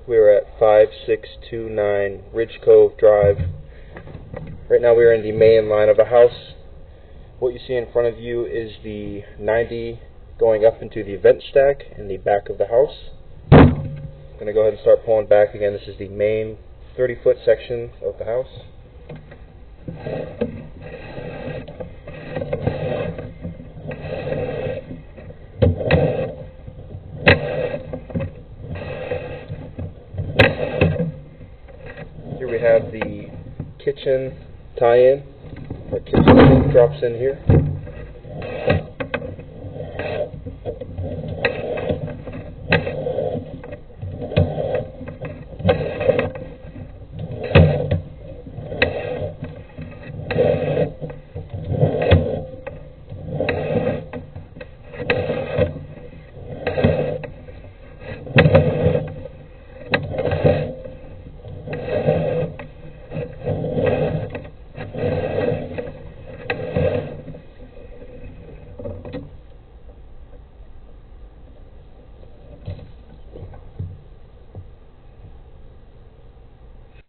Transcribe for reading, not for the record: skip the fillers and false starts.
We're at 5629 Ridgecove Drive. Right now we are in the main line of the house. What you see in front of you is the 90 going up into the vent stack in the back of the house. I'm going to go ahead and start pulling back again. This is the main 30-foot section of the house. Here we have the kitchen tie-in. Our kitchen sink drops in here.